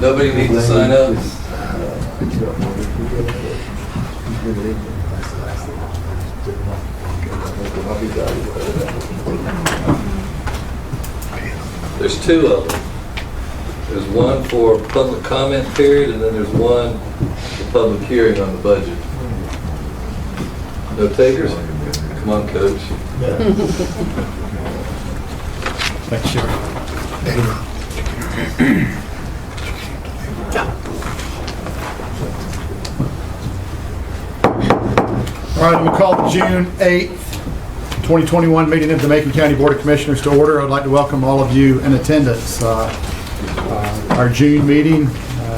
Nobody needs to sign up. There's two of them. There's one for public comment period, and then there's one for public hearing on the budget. No takers? Come on, Coach. Thanks, Sheriff. All right, I'm going to call the June 8th, 2021 meeting of the Macon County Board of Commissioners to order. I'd like to welcome all of you in attendance. Our June meeting,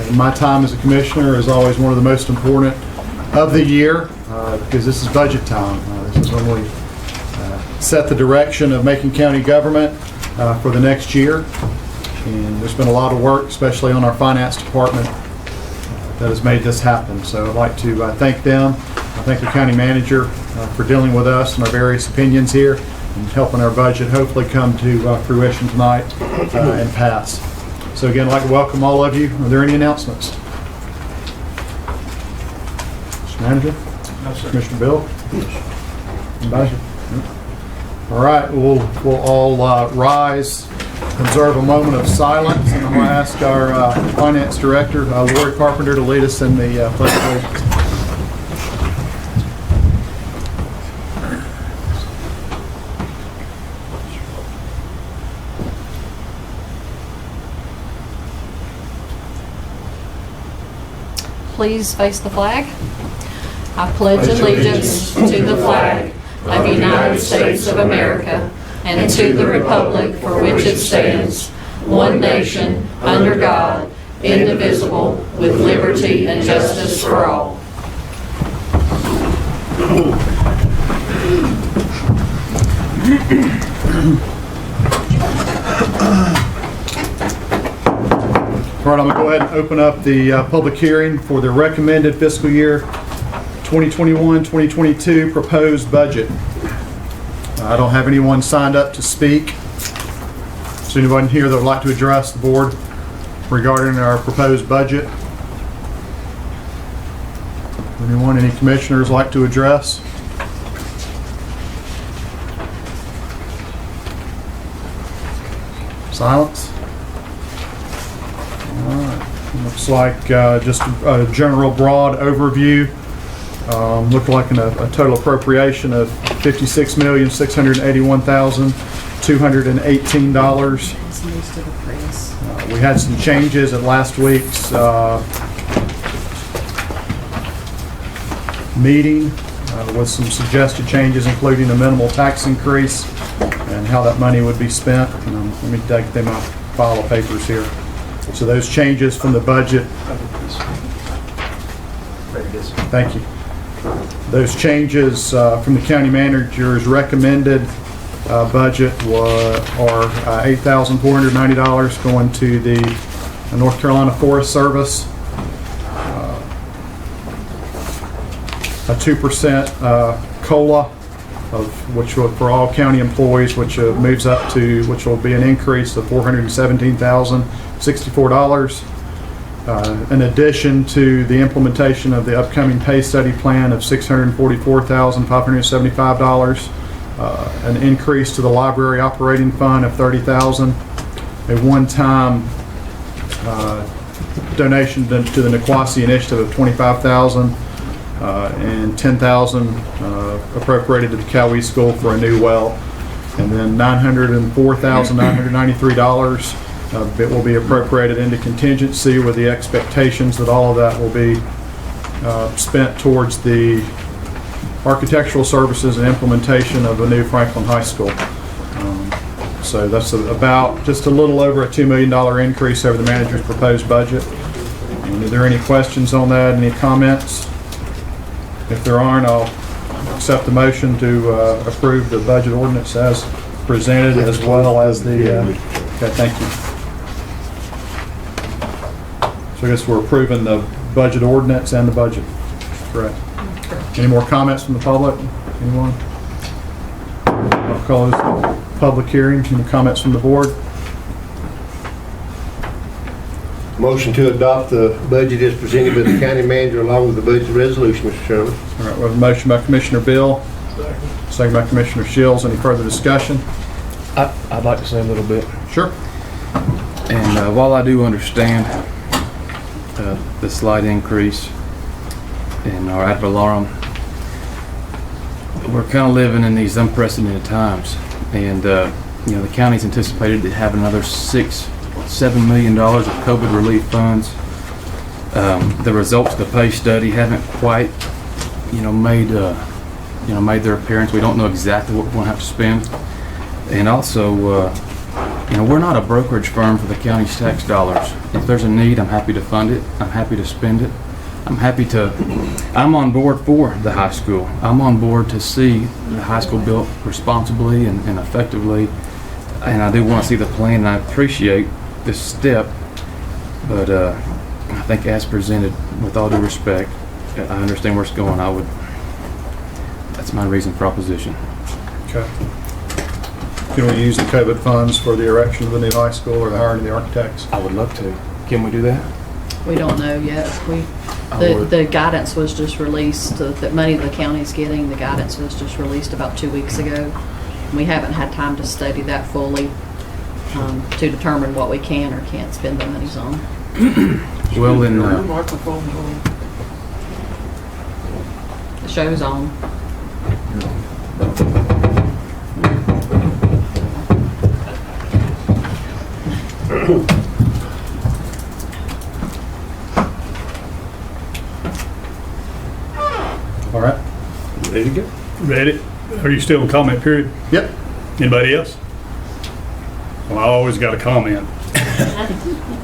in my time as a commissioner, is always one of the most important of the year because this is budget time. This is when we set the direction of Macon County government for the next year. And there's been a lot of work, especially on our finance department, that has made this happen. So I'd like to thank them. I thank the county manager for dealing with us and our various opinions here and helping our budget hopefully come to fruition tonight and pass. So again, I'd like to welcome all of you. Are there any announcements? Mr. Manager? No, sir. Commissioner Bill? Anybody? All right, we'll all rise, observe a moment of silence, and I'm going to ask our finance director, Lori Carpenter, to lead us in the pledge of allegiance. Please face the flag. I pledge allegiance to the flag of the United States of America and to the republic for which it stands, one nation, under God, indivisible, with liberty and justice for all. All right, I'm going to go ahead and open up the public hearing for the recommended fiscal year 2021-2022 proposed budget. I don't have anyone signed up to speak. Is there anyone here that would like to address the board regarding our proposed budget? Anyone, any commissioners like to address? Silence? Looks like just a general broad overview. Looked like a total appropriation of $56,681,218. We had some changes at last week's meeting with some suggested changes, including a minimal tax increase and how that money would be spent. Let me take them out, file of papers here. So those changes from the budget, thank you. Those changes from the county manager's recommended budget are $8,490 going to the North Carolina Forest Service, a 2% COLA, which will, for all county employees, which moves up to, which will be an increase of $417,064. In addition to the implementation of the upcoming pay study plan of $644,575, an increase to the library operating fund of $30,000, a one-time donation to the Niquosi initiative of $25,000, and $10,000 appropriated to the Cowee School for a new well, and then $904,993 it will be appropriated into contingency with the expectations that all of that will be spent towards the architectural services and implementation of the new Franklin High School. So that's about just a little over a $2 million increase over the manager's proposed budget. And are there any questions on that? Any comments? If there aren't, I'll accept the motion to approve the budget ordinance as presented, as well as the, okay, thank you. So I guess we're approving the budget ordinance and the budget, correct? Any more comments from the public? Anyone? I'll close the public hearing. Any comments from the board? Motion to adopt the budget is presented by the county manager along with the budget resolution, Mr. Chairman. All right, we have a motion by Commissioner Bill, second by Commissioner Shields. Any further discussion? I'd like to say a little bit. Sure. And while I do understand the slight increase in our ad valorem, we're kind of living in these unprecedented times. And, you know, the county's anticipated to have another $7 million of COVID relief funds. The results of the pay study haven't quite, made their appearance. We don't know exactly what we're going to have to spend. And also, we're not a brokerage firm for the county's tax dollars. If there's a need, I'm happy to fund it. I'm happy to spend it. I'm on board for the high school. I'm on board to see the high school built responsibly and effectively. And I do want to see the plan, and I appreciate this step. But I think as presented, with all due respect, I understand where it's going. That's my reason for opposition. Okay. Can we use the COVID funds for the erection of the new high school or the hiring of the architects? I would love to. Can we do that? We don't know yet. would. The guidance was just released, the money the county's getting, the guidance was just released about 2 weeks ago. We haven't had time to study that fully to determine what we can or can't spend the monies on. Well, then, The show's on. All right. Ready to go? Ready? Are you still in comment period? Yep. Anybody else? Well, I always got a comment.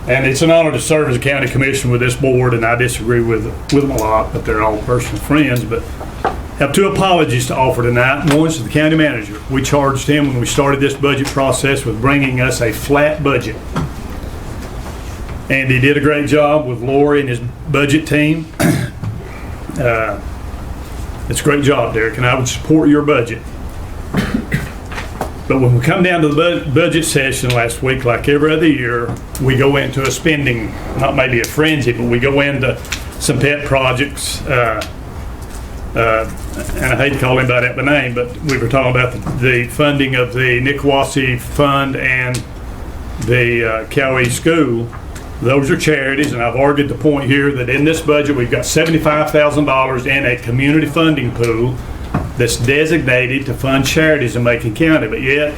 And it's an honor to serve as a county commissioner with this board, and I disagree with them a lot, but they're all personal friends. But I have two apologies to offer tonight. One's to the county manager. We charged him when we started this budget process with bringing us a flat budget. And he did a great job with Lori and his budget team. It's a great job, Derek, and I would support your budget. But when we come down to the budget session last week, like every other year, we go into a spending, not maybe a frenzy, but we go into some pet projects. And I hate to call him by that by name, but we were talking about the funding of the Nicoasi Fund and the Cowee School. Those are charities, and I've argued the point here that in this budget, we've got $75,000 in a community funding pool that's designated to fund charities in Macon County. But yet,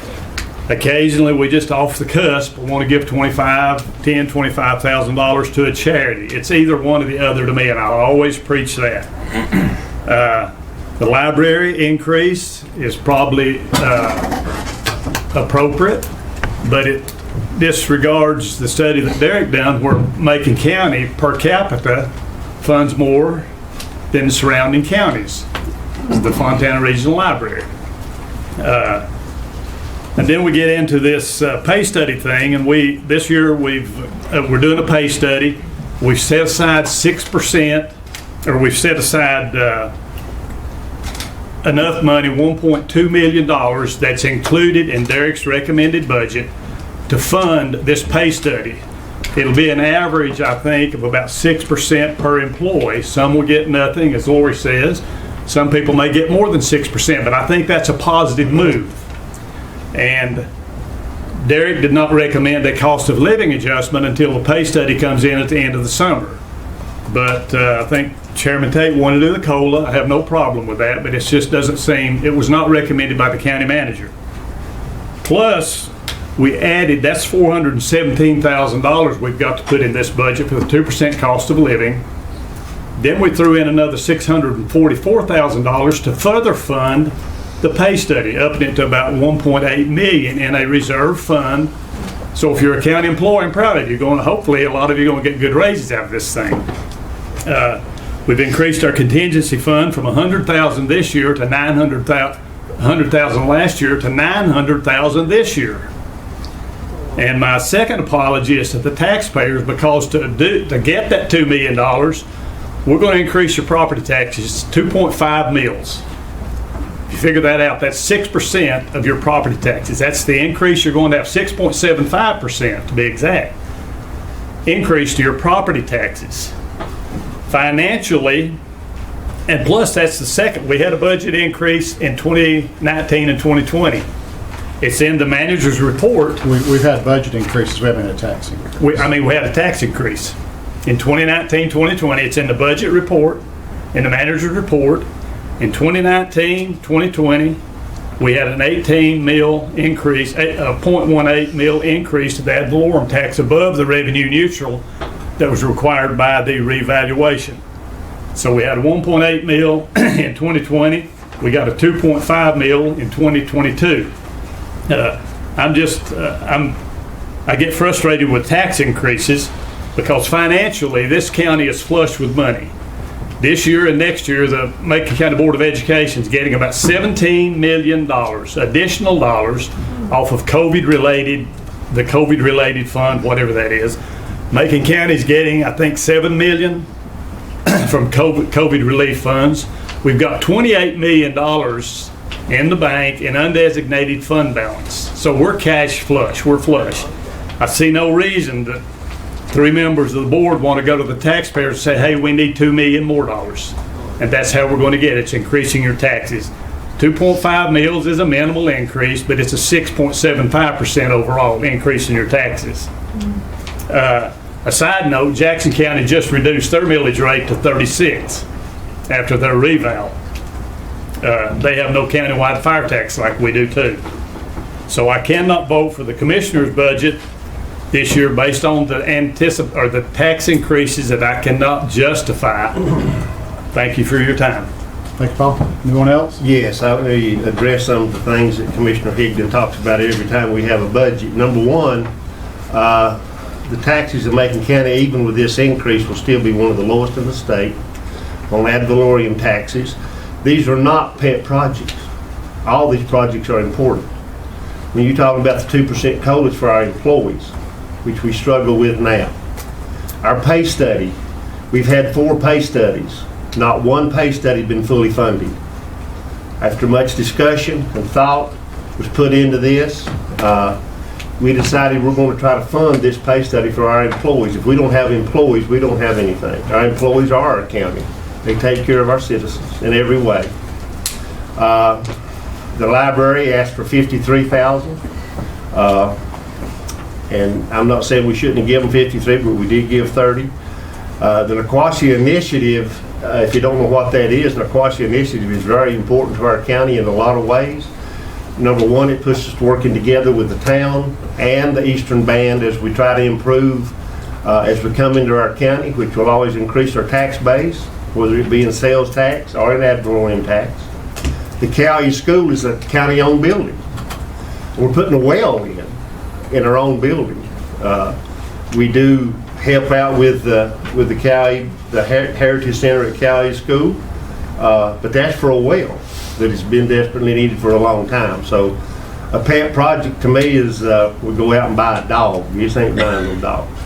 occasionally, we just off the cusp want to give $25,000 to a charity. It's either one or the other to me, and I'll always preach that. The library increase is probably appropriate, but it disregards the study that Derek done where Macon County per capita funds more than the surrounding counties, the Fontana Regional Library. And then we get into this pay study thing, and this year we're doing a pay study. We've set aside 6%, or we've set aside enough money, $1.2 million, that's included in Derek's recommended budget to fund this pay study. It'll be an average, I think, of about 6% per employee. Some will get nothing, as Lori says. Some people may get more than 6%, but I think that's a positive move. And Derek did not recommend a cost of living adjustment until the pay study comes in at the end of the summer. But I think Chairman Tate wanted to do the COLA. I have no problem with that, but it just doesn't seem, it was not recommended by the county manager. Plus, we added, that's $417,000 we've got to put in this budget for the 2% cost of living. Then we threw in another $644,000 to further fund the pay study, upping it to about $1.8 million in a reserve fund. So if you're a county employee, I'm proud of you. Hopefully, a lot of you are going to get good raises out of this thing. We've increased our contingency fund from $100,000 this year to $100,000 last year to $900,000 this year. And my second apology is to the taxpayers, because to get that $2 million, we're going to increase your property taxes 2.5 mills. If you figure that out, that's 6% of your property taxes. That's the increase. You're going to have 6.75% to be exact. increase to your property taxes. Financially, and plus that's the second, we had a budget increase in 2019 and 2020. It's in the manager's report. We've had budget increases, we haven't had a tax increase. We had a tax increase in 2019, 2020. It's in the budget report, in the manager's report. In 2019, 2020, we had an 18 mil increase, a 0.18 mil increase to the ad valorem tax above the revenue neutral that was required by the revaluation. So we had a 1.8 mil in 2020. We got a 2.5 mil in 2022. I get frustrated with tax increases because financially this county is flush with money. This year and next year, the Macon County Board of Education is getting about $17 million additional dollars off of the COVID-related fund, whatever that is. Macon County is getting, I think, $7 million from COVID relief funds. We've got $28 million in the bank in undesignated fund balance. So we're cash flush, we're flush. I see no reason that 3 members of the board want to go to the taxpayers and say, hey, we need $2 million more dollars. And that's how we're going to get it. It's increasing your taxes. 2.5 mils is a minimal increase, but it's a 6.75% overall increase in your taxes. A side note, Jackson County just reduced their millage rate to 36 after their reval. They have no countywide fire tax like we do too. So I cannot vote for the commissioner's budget this year based on the tax increases that I cannot justify. Thank you for your time. Thank you, Paul. Anyone else? Yes, I will address some of the things that Commissioner Higdon talks about every time we have a budget. Number one, the taxes in Macon County, even with this increase, will still be one of the lowest in the state on ad valorem taxes. These are not pet projects. All these projects are important. When you talk about the 2% COLAs for our employees, which we struggle with now. Our pay study, we've had 4 pay studies. Not one pay study has been fully funded. After much discussion and thought was put into this, we decided we're going to try to fund this pay study for our employees. If we don't have employees, we don't have anything. Our employees are our county. They take care of our citizens in every way. The library asked for $53,000. And I'm not saying we shouldn't have given 53, but we did give 30. The Naquasia Initiative, if you don't know what that is, the Naquasia Initiative is very important to our county in a lot of ways. Number one, it puts us working together with the town and the Eastern Band as we try to improve as we come into our county, which will always increase our tax base, whether it be in sales tax or in ad valorem tax. The Cowie School is a county-owned building. We're putting a well in our own building. We do help out with the Cowie, the Heritage Center at Cowie School, but that's for a well that has been desperately needed for a long time. So a pet project to me is we go out and buy a dog. You just ain't buying no dogs.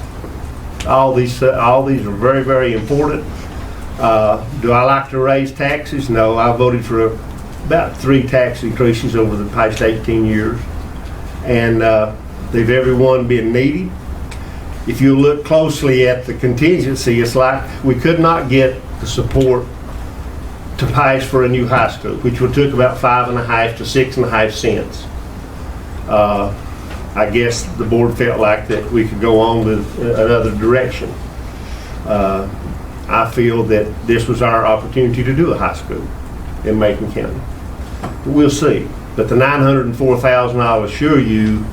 All these are very, very important. Do I like to raise taxes? No, I voted for about 3 tax increases over the past 18 years. And they've every one been needed. If you look closely at the contingency, it's like we could not get the support to pass for a new high school, which would took about 5.5 to 6.5 cents. I guess the board felt like that we could go on with another direction. I feel that this was our opportunity to do a high school in Macon County. We'll see. But the $904,000, I'll assure you,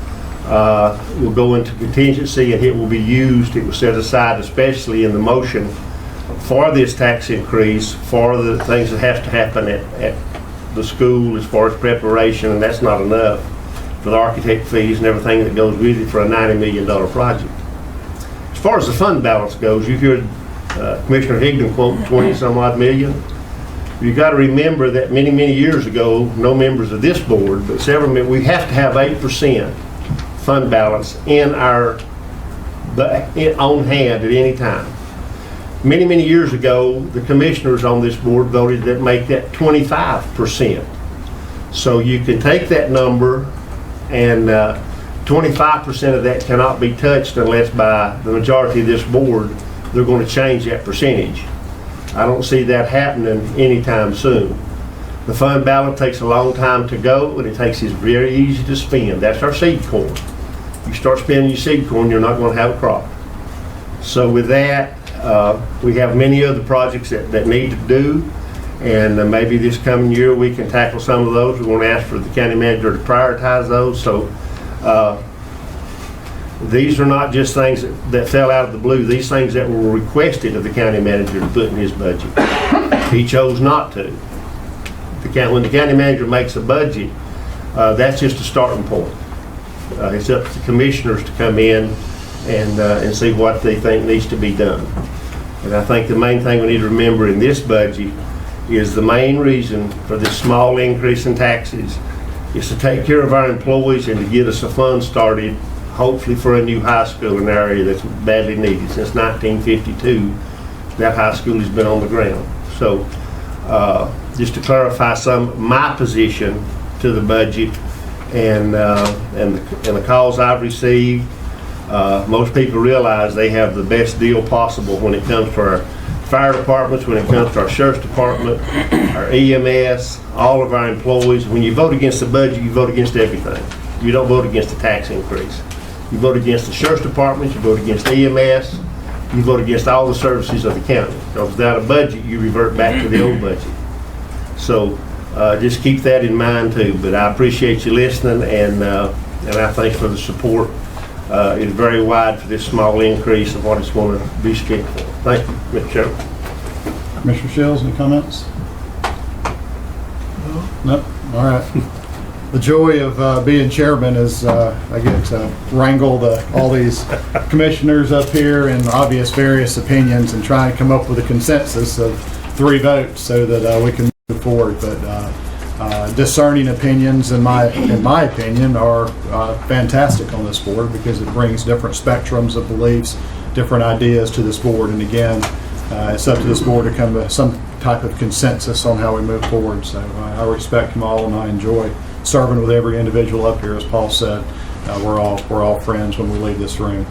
will go into contingency and it will be used. It was set aside especially in the motion for this tax increase for the things that have to happen at the school as far as preparation, and that's not enough for the architect fees and everything that goes with it for a $90 million project. As far as the fund balance goes, you heard Commissioner Higdon quote 20-some-odd million. You've got to remember that many, many years ago, no members of this board, but several, we have to have 8% fund balance in our on hand at any time. Many, many years ago, the commissioners on this board voted that make that 25%. So you can take that number and 25% of that cannot be touched unless by the majority of this board, they're going to change that percentage. I don't see that happening anytime soon. The fund balance takes a long time to go, and it takes is very easy to spend. That's our seed corn. You start spending your seed corn, you're not going to have a crop. So with that, we have many other projects that need to do, and maybe this coming year we can tackle some of those. We want to ask for the county manager to prioritize those. So these are not just things that fell out of the blue. These things that were requested of the county manager to put in his budget. He chose not to. When the county manager makes a budget, that's just a starting point. It's up to the commissioners to come in and see what they think needs to be done. And I think the main thing we need to remember in this budget is the main reason for this small increase in taxes is to take care of our employees and to get us a fund started, hopefully for a new high school in an area that's badly needed. Since 1952, that high school has been on the ground. So just to clarify my position to the budget and the calls I've received, most people realize they have the best deal possible when it comes to our fire departments, when it comes to our sheriff's department, our EMS, all of our employees. When you vote against the budget, you vote against everything. You don't vote against the tax increase. You vote against the sheriff's department, you vote against EMS, you vote against all the services of the county. Because without a budget, you revert back to the old budget. So just keep that in mind too. But I appreciate you listening, and I thank for the support. It's very wide for this small increase of what it's going to be spent for. Thank you, Mr. Chairman. Commissioner Shields, any comments? No? All right. The joy of being chairman is I get to wrangle all these commissioners up here and obvious various opinions and try and come up with a consensus of 3 votes so that we can move forward. But discerning opinions, in my opinion, are fantastic on this board because it brings different spectrums of beliefs, different ideas to this board. And again, it's up to this board to come to some type of consensus on how we move forward. So I respect them all, and I enjoy serving with every individual up here. As Paul said, we're all friends when we leave this room.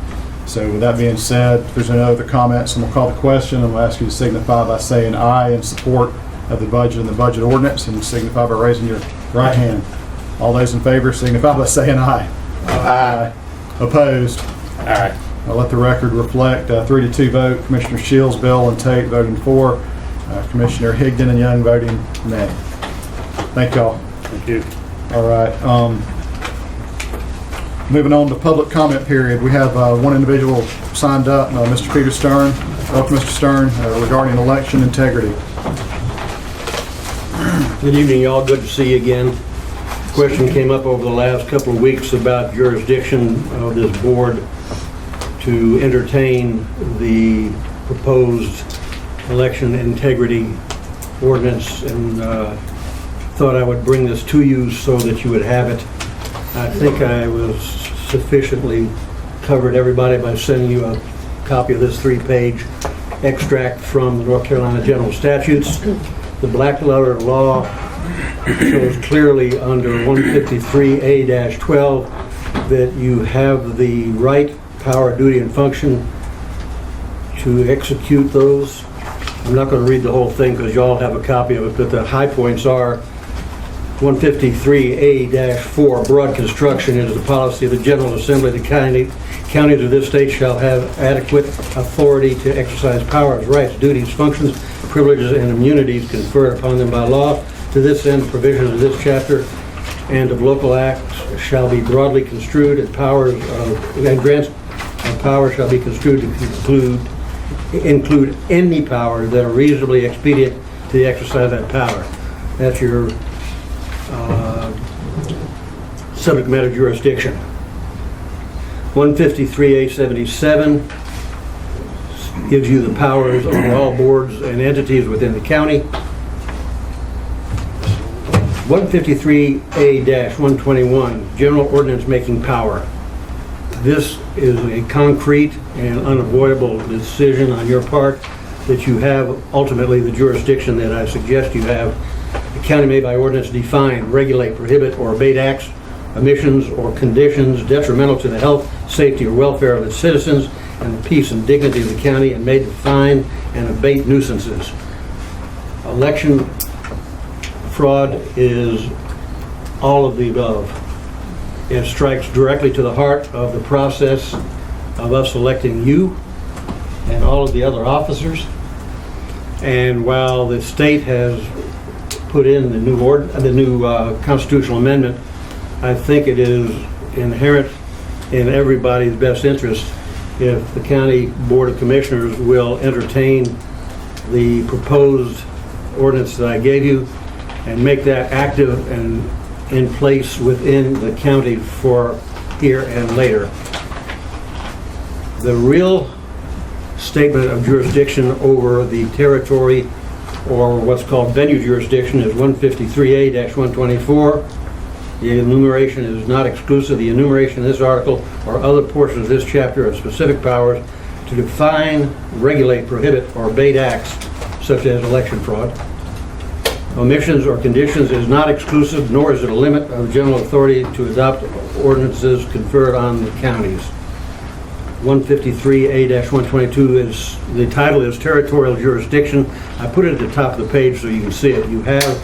So with that being said, if there's any other comments, I'm going to call the question. I'm going to ask you to signify by saying aye in support of the budget and the budget ordinance, and signify by raising your right hand. All those in favor signify by saying aye. Aye. Opposed? Aye. I'll let the record reflect 3-2 vote. Commissioner Shields, Bill, and Tate voting for. Commissioner Higdon and Young voting nay. Thank y'all. Thank you. All right. Moving on to public comment period. We have one individual signed up, Mr. Peter Stern. Welcome, Mr. Stern, regarding election integrity. Good evening, y'all. Good to see you again. Question came up over the last couple of weeks about jurisdiction of this board to entertain the proposed election integrity ordinance, and thought I would bring this to you so that you would have it. I think I was sufficiently covered everybody by sending you a copy of this 3-page extract from the North Carolina General Statutes. The black letter law shows clearly under 153A-12 that you have the right, power, duty, and function to execute those. I'm not going to read the whole thing because y'all have a copy of it, but the high points are 153A-4, broad construction is the policy of the General Assembly. The counties of this state shall have adequate authority to exercise powers, rights, duties, functions, privileges, and immunities conferred upon them by law. To this end, provisions of this chapter and of local acts shall be broadly construed, and grants of power shall be construed to include any powers that are reasonably expedient to the exercise of that power. That's your subject matter jurisdiction. 153A-77 gives you the powers of all boards and entities within the county. 153A-121, general ordinance making power. This is a concrete and unavoidable decision on your part that you have ultimately the jurisdiction that I suggest you have. The county may by ordinance define, regulate, prohibit, or abate acts omissions or conditions detrimental to the health, safety, or welfare of its citizens and the peace and dignity of the county, and may define and abate nuisances. Election fraud is all of the above. It strikes directly to the heart of the process of us electing you and all of the other officers. And while the state has put in the new constitutional amendment, I think it is inherent in everybody's best interest if the County Board of Commissioners will entertain the proposed ordinance that I gave you and make that active and in place within the county for here and later. The real statement of jurisdiction over the territory, or what's called venue jurisdiction, is 153A-124. The enumeration is not exclusive. The enumeration in this article or other portions of this chapter have specific powers to define, regulate, prohibit, or abate acts such as election fraud. Omissions or conditions is not exclusive, nor is it a limit of general authority to adopt ordinances conferred on the counties. 153A-122 is, the title is Territorial Jurisdiction. I put it at the top of the page so you can see it. You have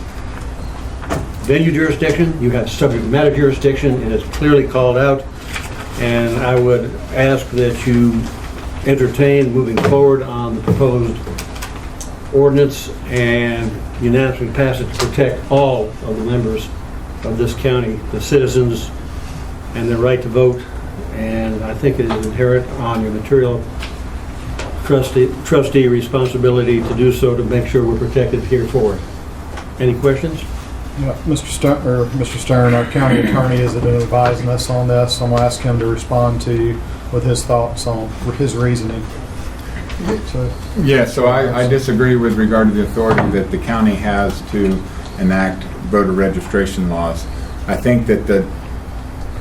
venue jurisdiction, you have subject matter jurisdiction, and it's clearly called out. And I would ask that you entertain moving forward on the proposed ordinance and unanimously pass it to protect all of the members of this county, the citizens, and their right to vote. And I think it is inherent on your material trustee responsibility to do so, to make sure we're protected here forward. Any questions? Yeah, Mr. Stern, our county attorney is advising us on this. I'm going to ask him to respond to you with his thoughts on his reasoning. So, Yeah, so I disagree with regard to the authority that the county has to enact voter registration laws. I think that the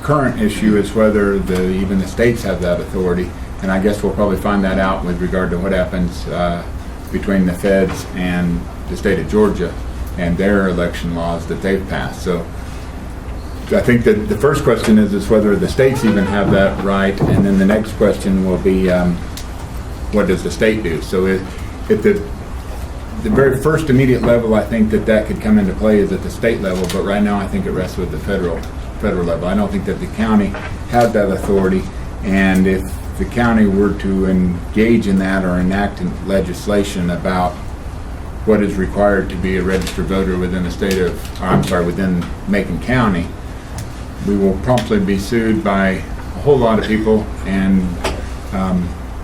current issue is whether even the states have that authority, and I guess we'll probably find that out with regard to what happens between the feds and the state of Georgia and their election laws that they've passed. So I think that the first question is whether the states even have that right, and then the next question will be what does the state do? So at the very first immediate level, I think that could come into play is at the state level, but right now I think it rests with the federal level. I don't think that the county has that authority, and if the county were to engage in that or enact legislation about what is required to be a registered voter within the within Macon County, we will promptly be sued by a whole lot of people, and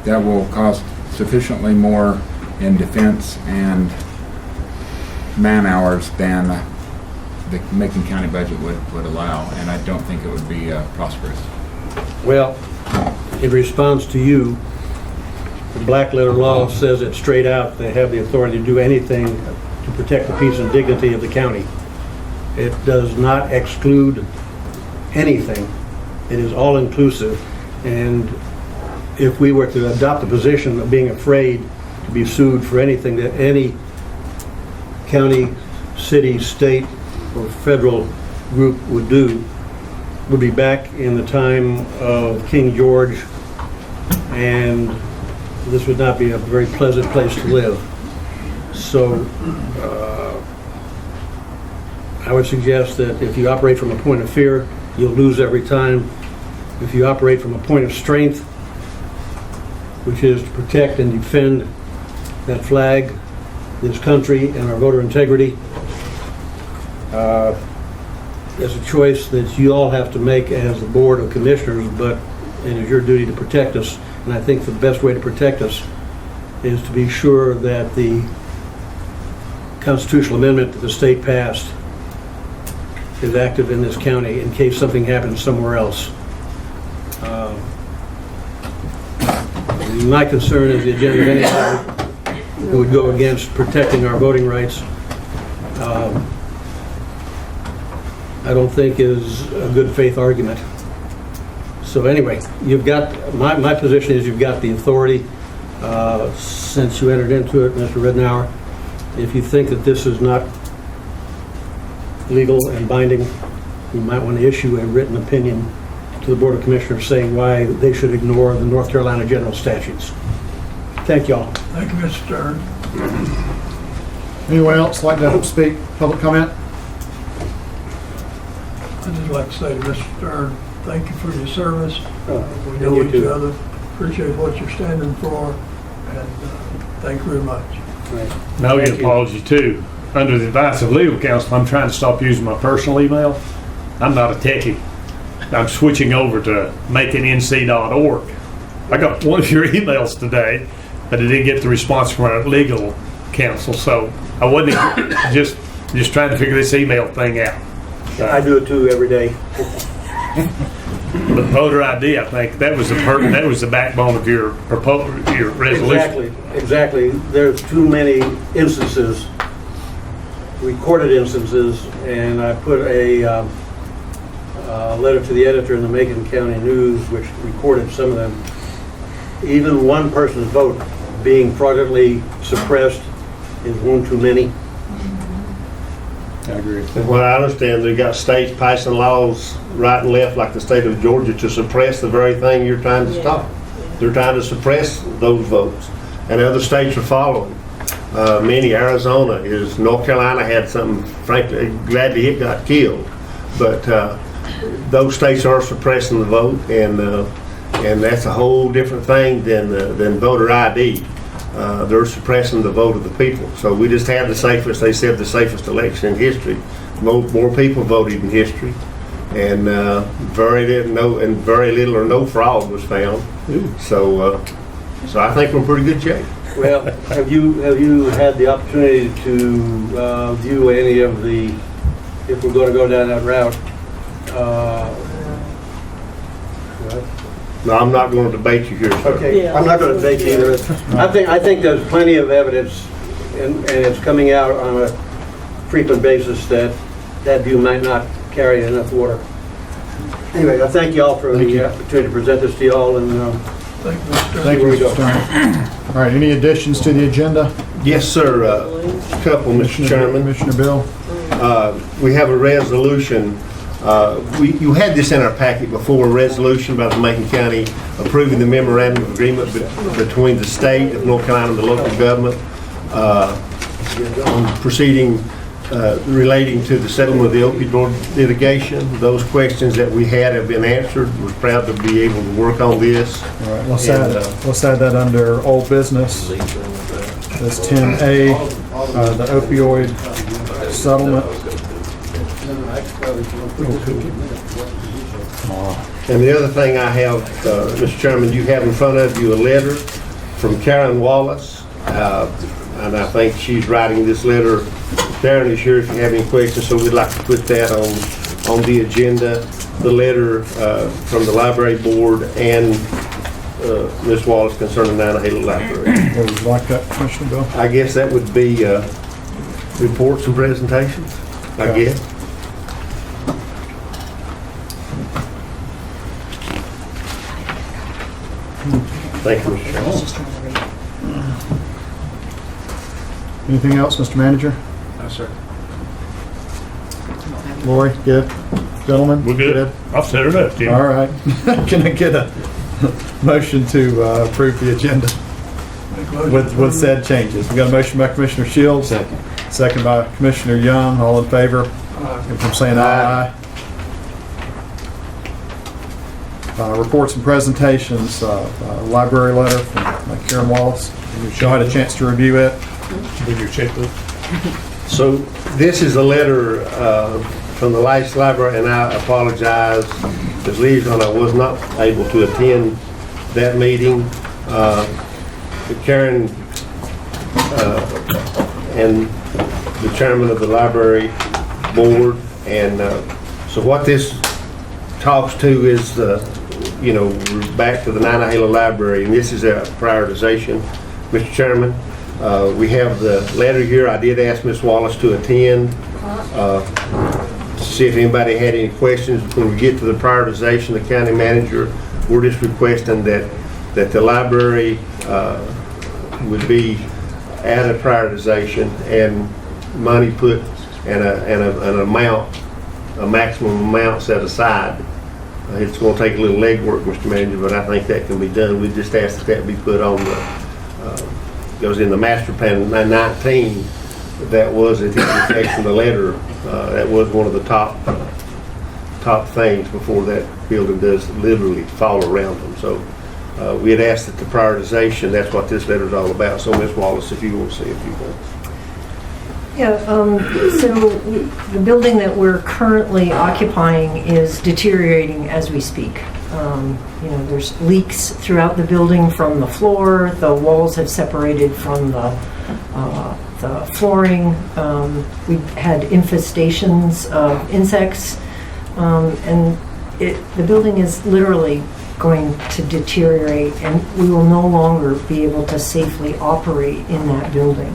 that will cost sufficiently more in defense and man hours than the Macon County budget would allow, and I don't think it would be prosperous. Well, in response to you, the black letter law says it straight out. They have the authority to do anything to protect the peace and dignity of the county. It does not exclude anything. It is all inclusive. And if we were to adopt the position of being afraid to be sued for anything that any county, city, state, or federal group would do, would be back in the time of King George, and this would not be a very pleasant place to live. So I would suggest that if you operate from a point of fear, you'll lose every time. If you operate from a point of strength, which is to protect and defend that flag, this country, and our voter integrity, it's a choice that you all have to make as the Board of Commissioners, but it is your duty to protect us. And I think the best way to protect us is to be sure that the constitutional amendment that the state passed is active in this county in case something happens somewhere else. My concern is the agenda of anybody who would go against protecting our voting rights, I don't think is a good faith argument. So anyway, you've got, my position is you've got the authority since you entered into it, Mr. Ridenour. If you think that this is not legal and binding, you might want to issue a written opinion to the Board of Commissioners saying why they should ignore the North Carolina general statutes. Thank y'all. Thank you, Mr. Stern. Anyone else like to speak, public comment? I'd just like to say to Mr. Stern, thank you for your service. We know you each too. other, appreciate what you're standing for, and thank you very much. Now, Thank your you. apology too. Under the advice of legal counsel, I'm trying to stop using my personal email. I'm not a techie. I'm switching over to maconNC.org. I got one of your emails today, but I didn't get the response from our legal counsel, so I wasn't just trying to figure this email thing out. I do it too every day. But voter ID, I think that was the backbone of your resolution. Exactly. There's too many instances, recorded instances, and I put a letter to the editor in the Macon County News, which recorded some of them. Even one person's vote being fraudulently suppressed is one too many. I agree. And what I understand, they got states passing laws right and left, like the state of Georgia, to suppress the very thing you're trying to stop. They're trying to suppress those votes, and other states are following. Many, Arizona, North Carolina had something, frankly, gladly it got killed. But those states are suppressing the vote, and that's a whole different thing than voter ID. They're suppressing the vote of the people. So we just had the safest, they said the safest election in history. More people voted in history, and very little or no fraud was found. So I think we're in pretty good shape. Well, have you had the opportunity to view any of the, if we're going to go down that route? No, I'm not going to debate you here, sir. Okay, I'm not going to debate you either. I think there's plenty of evidence, and it's coming out on a frequent basis that view might not carry enough water. Anyway, I thank you all for the opportunity to present this to you all, and Thank you, Mr. Stern. Thank you, Here we go. Mr. Stern. All right, any additions to the agenda? Yes, sir. A couple, Mr. Chairman. Commissioner Bill? We have a resolution. You had this in our packet before, a resolution by the Macon County approving the memorandum of agreement between the state of North Carolina and the local government on proceeding relating to the settlement of the opioid litigation. Those questions that we had have been answered. We're proud to be able to work on this. All right, let's add that under old business. That's 10A, the opioid settlement. And the other thing I have, Mr. Chairman, you have in front of you a letter from Karen Wallace, and I think she's writing this letter. Karen is here if you have any questions, so we'd like to put that on the agenda. The letter from the library board and Ms. Wallace concerning Nantahala Library. Would you like that, Commissioner Bill? I guess that would be reports and presentations, I guess. Thank you, Mr. Chairman. Anything else, Mr. Manager? No, sir. Lori, good? Gentlemen? We're good. I'll set it up, Jim. All right. Can I get a motion to approve the agenda Make a motion with to said changes? We got a motion by Commissioner Shields. Second by Commissioner Young. All in favor? If I'm saying aye. Reports and presentations, library letter from Karen Wallace. Y'all had a chance to review it. With your checkbook. So this is a letter from the Lice Library, and I apologize, as liaison, I was not able to attend that meeting. Karen and the chairman of the library board, and so what this talks to is we're back to the Nantahala Library, and this is a prioritization, Mr. Chairman. We have the letter here. I did ask Ms. Wallace to attend, to see if anybody had any questions. When we get to the prioritization, the county manager, we're just requesting that the library would be at a prioritization and money put and an amount a maximum amount set aside. It's going to take a little legwork, Mr. Manager, but I think that can be done. We just ask that that be put on the, goes in the master plan 19. That was at the indication of the letter. That was one of the top things before that building does literally fall around them. So we had asked that the prioritization, that's what this letter is all about. So Ms. Wallace, if you want to say a few things. Yeah, so the building that we're currently occupying is deteriorating as we speak. You know, there's leaks throughout the building from the floor. The walls have separated from the flooring. We've had infestations of insects, and the building is literally going to deteriorate, and we will no longer be able to safely operate in that building.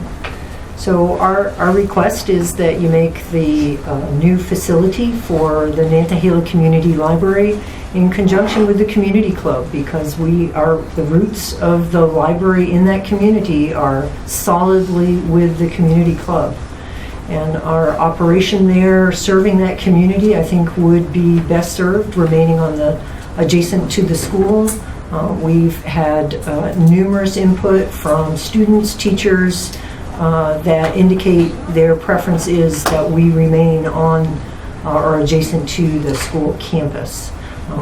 So our request is that you make the new facility for the Nantahala Community Library in conjunction with the community club, because the roots of the library in that community are solidly with the community club. And our operation there, serving that community, I think would be best served remaining on the adjacent to the school. We've had numerous input from students, teachers, that indicate their preference is that we remain on or adjacent to the school campus.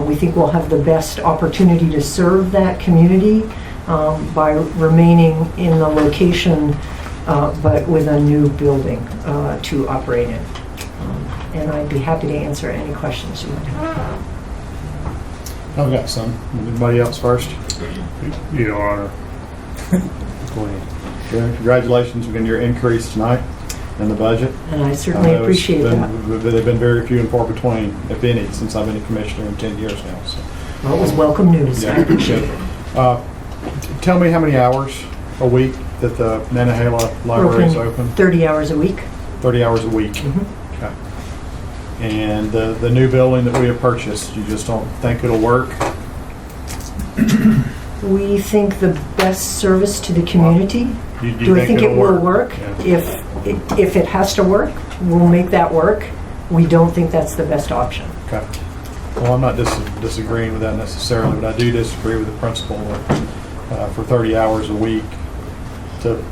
We think we'll have the best opportunity to serve that community by remaining in the location, but with a new building to operate in. And I'd be happy to answer any questions you might have. I've got some. Anybody else first? Your Honor. Go ahead. Congratulations on your increase tonight in the budget. And I certainly appreciate that. They've been very few and far between, if any, since I've been a commissioner in 10 years now. So. Well, it was welcome news. Yeah, I appreciate it. Tell me how many hours a week that the Nantahala Library is open? 30 hours a week. 30 hours a week. Mm-hmm. Okay. And the new building that we have purchased, you just don't think it'll work? We think the best service to the community. Do I think it will work? Yeah. If it has to work, we'll make that work. We don't think that's the best option. Okay. Well, I'm not disagreeing with that necessarily, but I do disagree with the principle that for 30 hours a week to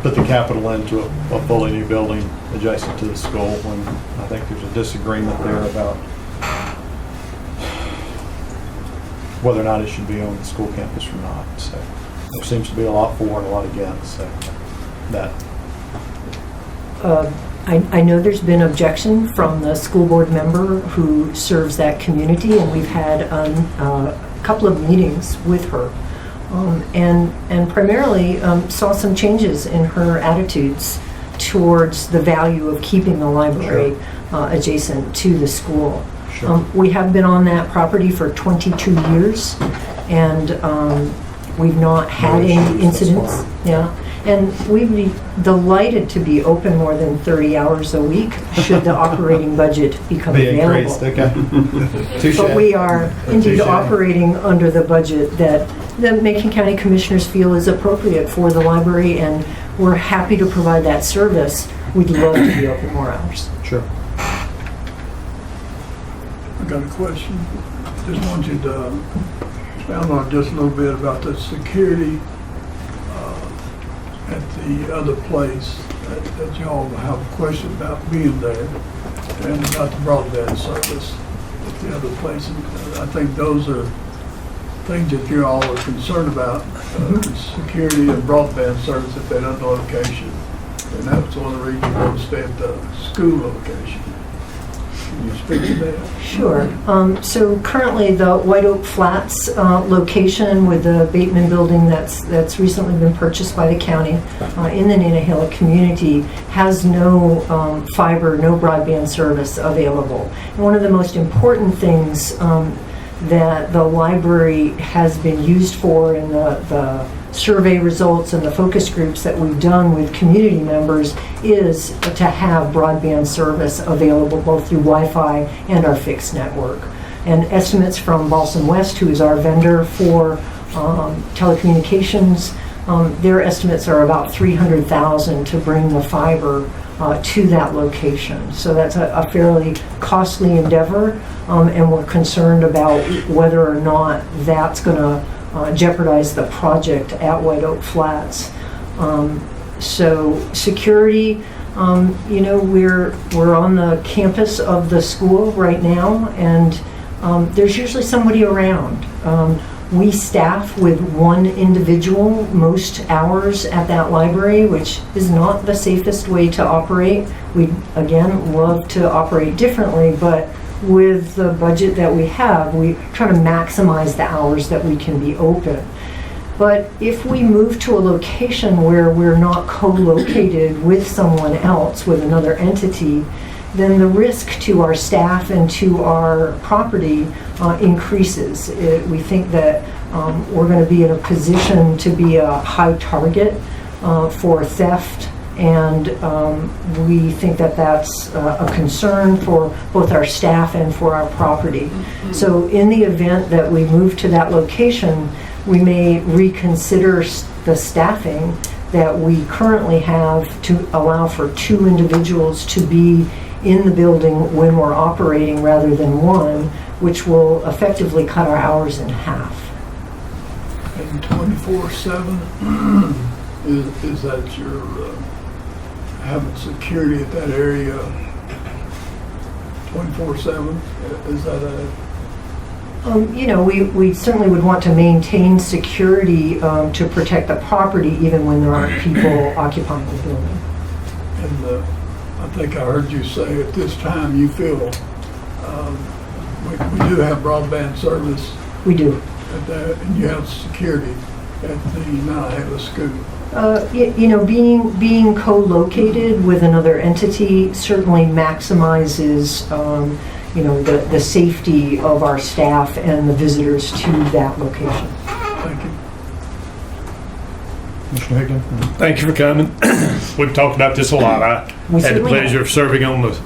put the capital into a fully new building adjacent to the school, when I think there's a disagreement there about whether or not it should be on the school campus or not. So there seems to be a lot for and a lot against. So that. I know there's been objection from the school board member who serves that community, and we've had a couple of meetings with her, and primarily saw some changes in her attitudes towards the value of keeping the library adjacent to the school. Sure. We have been on that property for 22 years, and we've not had any incidents. Yeah, and we'd be delighted to be open more than 30 hours a week should the operating budget become available. Okay. But we are indeed operating under the budget that the Macon County Commissioners feel is appropriate for the library, and we're happy to provide that service. We'd love to be open more hours. Sure. I got a question. Just want you to expound on just a little bit about the security at the other place that y'all have a question about being there, and about the broadband service at the other place. And I think those are things that you all are concerned about, security and broadband service at that other location. And that's one of the reasons you want to stay at the school location. Can you speak to that? Sure. So currently the White Oak Flats location with the Bateman building that's recently been purchased by the county in the Nantahala community has no fiber, no broadband service available. And one of the most important things that the library has been used for in the survey results and the focus groups that we've done with community members is to have broadband service available both through Wi-Fi and our fixed network. And estimates from Balsam West, who is our vendor for telecommunications, their estimates are about $300,000 to bring the fiber to that location. So that's a fairly costly endeavor, and we're concerned about whether or not that's going to jeopardize the project at White Oak Flats. So security, we're on the campus of the school right now, and there's usually somebody around. We staff with one individual most hours at that library, which is not the safest way to operate. We, again, love to operate differently, but with the budget that we have, we try to maximize the hours that we can be open. But if we move to a location where we're not co-located with someone else, with another entity, then the risk to our staff and to our property increases. We think that we're going to be in a position to be a high target for theft, and we think that that's a concern for both our staff and for our property. So in the event that we move to that location, we may reconsider the staffing that we currently have to allow for 2 individuals to be in the building when we're operating rather than 1, which will effectively cut our hours in half. And 24/7, is that your, having security at that area 24/7? Is that a... We certainly would want to maintain security to protect the property even when there aren't people occupying the building. And I think I heard you say at this time you feel we do have broadband service. We do. At that, and you have security at the Nantahala school. Being co-located with another entity certainly maximizes the safety of our staff and the visitors to that location. Thank you. Commissioner Hickman? Thank you for coming. We've talked about this a lot. I had the certainly pleasure of serving on the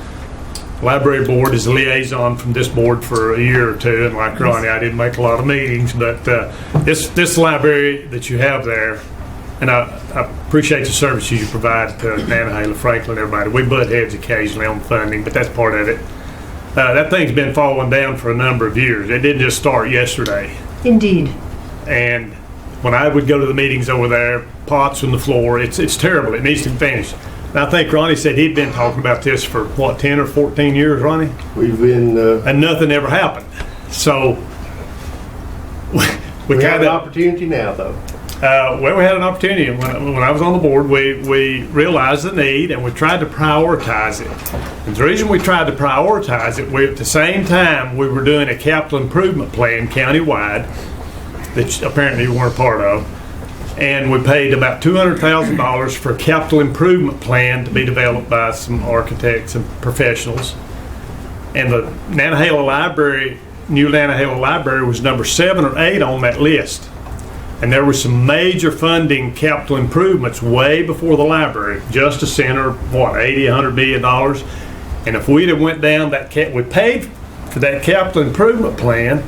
library board as a liaison from this board for a year or 2, and like Ronnie, I didn't make a lot of meetings, but this library that you have there, and I appreciate the services you provide to Nantahala, Franklin, everybody. We butt heads occasionally on funding, but that's part of it. That thing's been falling down for a number of years. It didn't just start yesterday. Indeed. And when I would go to the meetings over there, pots on the floor, it's terrible. It needs to be finished. And I think Ronnie said he'd been talking about this for, 10 or 14 years, Ronnie? We've been, And nothing ever happened. So we have kind an of... opportunity now, though. Well, we had an opportunity. When I was on the board, we realized the need and we tried to prioritize it. And the reason we tried to prioritize it, at the same time we were doing a capital improvement plan countywide that apparently you weren't a part of. And we paid about $200,000 for a capital improvement plan to be developed by some architects and professionals. And the Nantahala Library, new Nantahala Library, was number 7 or 8 on that list. And there were some major funding capital improvements way before the library. Justice Center, $80–100 million. And if we'd have went down we paid for that capital improvement plan,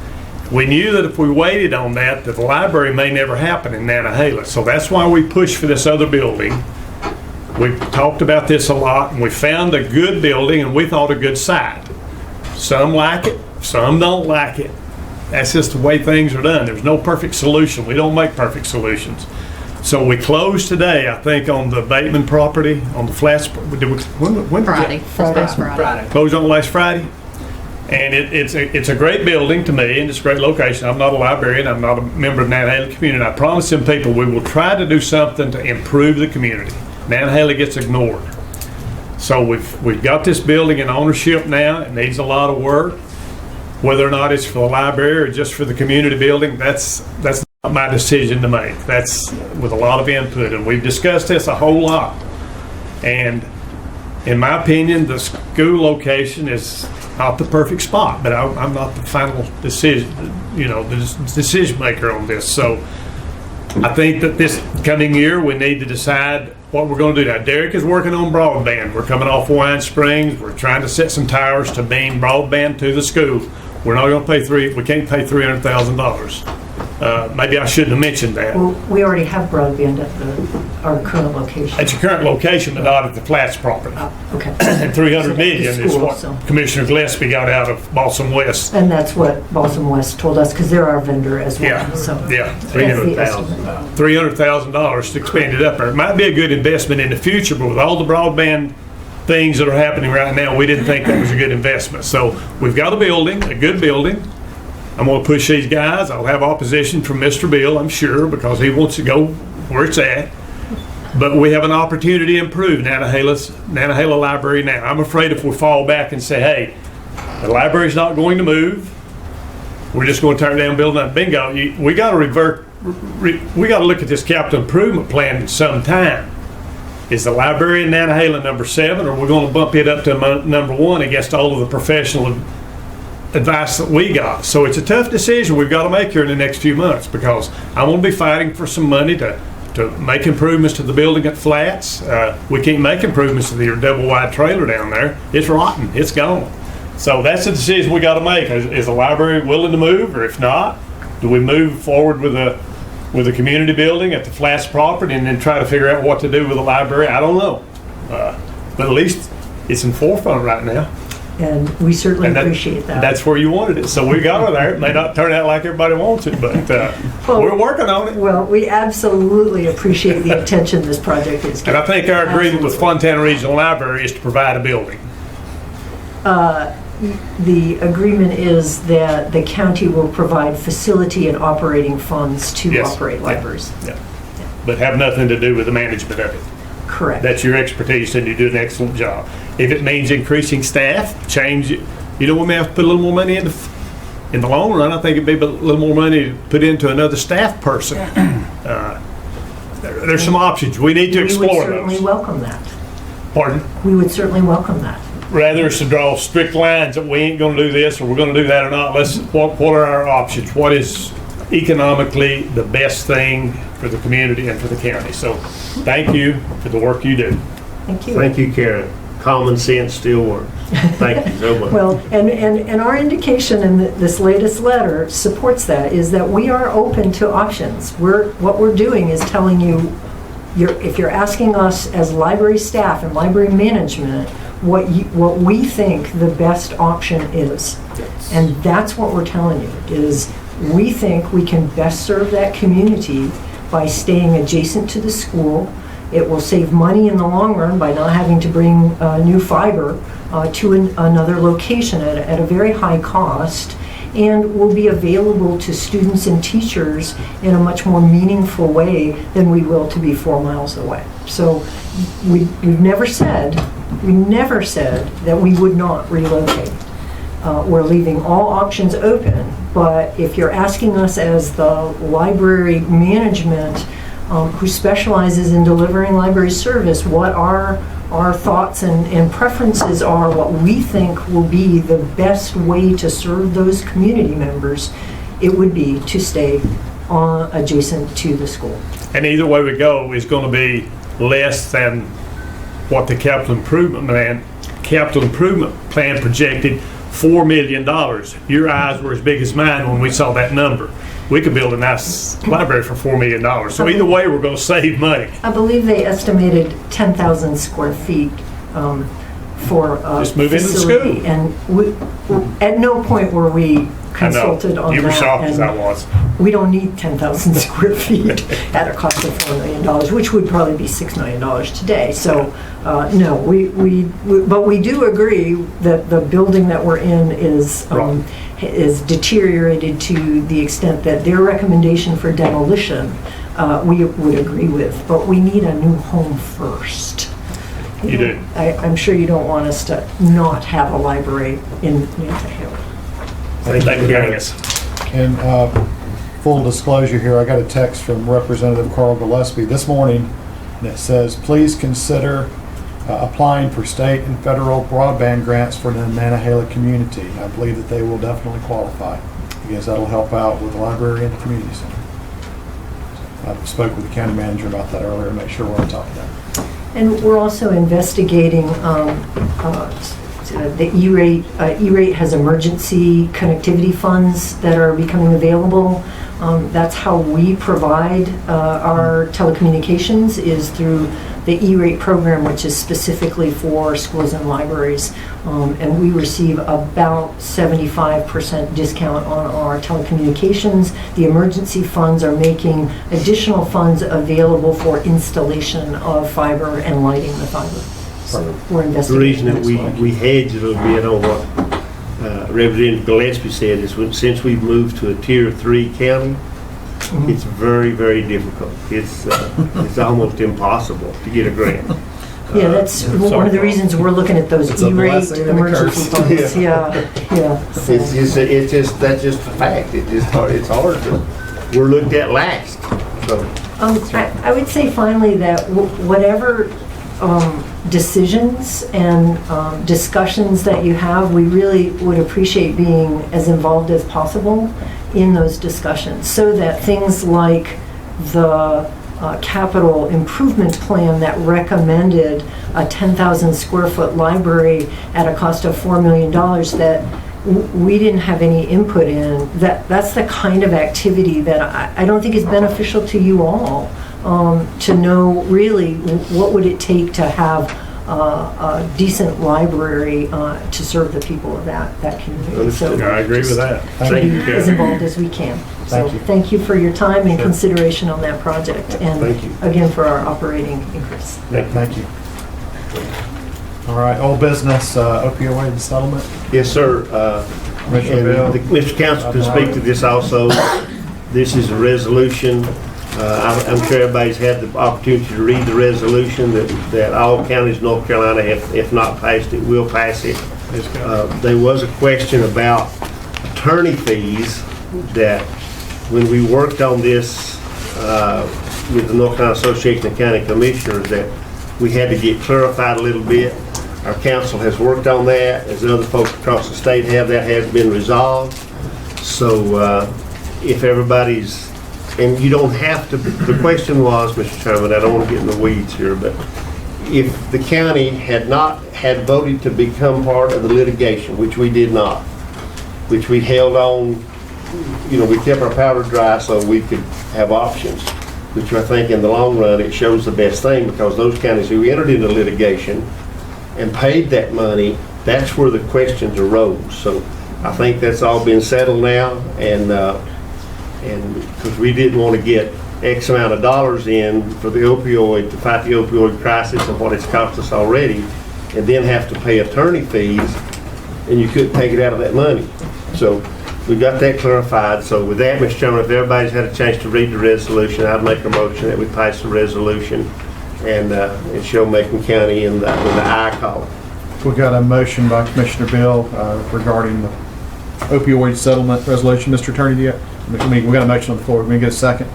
we knew that if we waited on that the library may never happen in Nantahala. So that's why we pushed for this other building. We've talked about this a lot, and we found a good building, and we thought a good site. Some like it, some don't like it. That's just the way things are done. There's no perfect solution. We don't make perfect solutions. So we closed today, I think, on the Bateman property, on the flats. When Friday. Friday. Closed on last Friday. And it's a great building to me, and it's a great location. I'm not a librarian. I'm not a member of Nantahala community. I promise them people we will try to do something to improve the community. Nantahala gets ignored. So we've got this building in ownership now. It needs a lot of work. Whether or not it's for the library or just for the community building, that's not my decision to make. That's with a lot of input, and we've discussed this a whole lot. And in my opinion, the school location is not the perfect spot, but I'm not the final decision, the decision maker on this. So I think that this coming year we need to decide what we're going to do. Now, Derek is working on broadband. We're coming off Wine Springs. We're trying to set some towers to beam broadband to the school. We're not going to pay we can't pay $300,000. Maybe I shouldn't have mentioned that. Well, we already have broadband at the our current location. At your current location, but not at the Flats property. Okay. And 300 So million at the is school, what so- Commissioner Gillespie got out of Balsam West. And that's what Balsam West told us, because they're our vendor as well, Yeah, so. yeah, That's the estimate. $300,000 to expand it up there. It might be a good investment in the future, but with all the broadband things that are happening right now, we didn't think that was a good investment. So we've got a building, a good building. I'm going to push these guys. I'll have opposition from Mr. Bill, I'm sure, because he wants to go where it's at. But we have an opportunity to improve Nantahala Library now. I'm afraid if we fall back and say, hey, the library's not going to move, we're just going to tear down and build that bingo. We got to we got to look at this capital improvement plan in some time. Is the library in Nantahala number 7, or we're going to bump it up to number 1 against all of the professional advice that we got? So it's a tough decision we've got to make here in the next few months, because I'm going to be fighting for some money to make improvements to the building at Flats. We can't make improvements to the double wide trailer down there. It's rotten. It's gone. So that's the decision we got to make. Is the library willing to move, or if not, do we move forward with a community building at the Flats property and then try to figure out what to do with the library? I don't know. But at least it's in forefront right now. And we certainly And appreciate that. That's where you wanted it. So we got her there. It may not turn out like everybody wants it, but we're working on it. Well, we absolutely appreciate the attention this project is And I getting. think our agreement with Fontana Regional Library is to provide a building. The agreement is that the county will provide facility and operating funds to Yes. operate Yeah. libraries. Yeah. But have nothing to do with the management of it. Correct. That's your expertise, and you do an excellent job. If it means increasing staff, change it. You know, we may have to put a little more money in the long run. I think it'd be a little more money to put into another staff person. There's some options. We need to We would explore certainly those. welcome that. Pardon? We would certainly welcome that. Rather is to draw strict lines that we ain't gonna do this or we're gonna do that or not. What are our options? What is economically the best thing for the community and for the county? So thank you for the work you do. Thank you. Thank you, Karen. Common sense still works. Thank you so much. Well, and our indication in this latest letter supports that, is that we are open to options. What we're doing is telling you, if you're asking us as library staff and library management, what we think the best option is. And that's what we're telling you, is we think we can best serve that community by staying adjacent to the school. It will save money in the long run by not having to bring new fiber to another location at a very high cost, and will be available to students and teachers in a much more meaningful way than we will to be 4 miles away. So we've never said that we would not relocate. We're leaving all options open, but if you're asking us as the library management who specializes in delivering library service, what our thoughts and preferences are, what we think will be the best way to serve those community members, it would be to stay adjacent to the school. And either way we go is gonna be less than what the capital improvement plan projected, $4 million. Your eyes were as big as mine when we saw that number. We could build a nice library for $4 million. So either way, we're going to save money. I believe they estimated 10,000 square feet for a Just move into the facility. school. And at no point were we consulted on that. You were shocked as and I was. We don't need 10,000 square feet at a cost of $4 million, which would probably be $6 million today. So, no, but we do agree that the building that we're in is deteriorated to the extent that their recommendation for demolition, we would agree with. But we need a new home first. You do. I'm sure you don't want us to not have a library in Nantahala. Thank you for hearing us. And full disclosure here, I got a text from Representative Carl Gillespie this morning that says, please consider applying for state and federal broadband grants for the Nantahala community. I believe that they will definitely qualify, because that'll help out with the library and the community center. I spoke with the county manager about that earlier to make sure we're on top of that. And we're also investigating the E-rate. E-rate has emergency connectivity funds that are becoming available. That's how we provide our telecommunications, is through the E-rate program, which is specifically for schools and libraries. And we receive about 75% discount on our telecommunications. The emergency funds are making additional funds available for installation of fiber and lighting the fiber. So we're The investing. reason that we hedge a little bit on what Representative Gillespie said is since we've moved to a Tier 3 county, it's very, very difficult. It's almost impossible to get a grant. Yeah, that's one of the reasons we're looking at those It's a E-rate blessing and a emergency curse. funds. Yeah. So- That's just a fact. It's hard to, we're looked at last. So, I would say finally that whatever decisions and discussions that you have, we really would appreciate being as involved as possible in those discussions, so that things like the capital improvement plan that recommended a 10,000 square foot library at a cost of $4 million that we didn't have any input in, that's the kind of activity that I don't think is beneficial to you all, to know really what would it take to have a decent library to serve the people of that community. So I agree with that. to Thank be you, as Karen. involved as we can. So Thank you. thank you for your time and Sure. consideration on that project, and Thank you. again for our operating increase. Thank you. All right, old business, opioid settlement. yes, sir. Commissioner Bill. And Mr. Council can speak to this also. This is a resolution. I'm sure everybody's had the opportunity to read the resolution that all counties in North Carolina, if not passed it, will pass it. There was a question about attorney fees that when we worked on this with the North Carolina Association of County Commissioners, that we had to get clarified a little bit. Our council has worked on that, as other folks across the state have. That has been resolved. So if everybody's, and you don't have to, the question was, Mr. Chairman, I don't want to get in the weeds here, but if the county had voted to become part of the litigation, which we did not, which we held on, we kept our powder dry so we could have options, which I think in the long run, it shows the best thing, because those counties who entered into litigation and paid that money, that's where the questions arose. So I think that's all been settled now, and because we didn't want to get X amount of dollars in for the opioid, to fight the opioid crisis and what it's cost us already, and then have to pay attorney fees, and you couldn't take it out of that money. So we got that clarified. So with that, Mr. Chairman, if everybody's had a chance to read the resolution, I'd make a motion that we pass the resolution and show Macon County in the I column. We got a motion by Commissioner Bill regarding the opioid settlement resolution. Mr. Attorney, we got a motion on the floor. Can we get a second?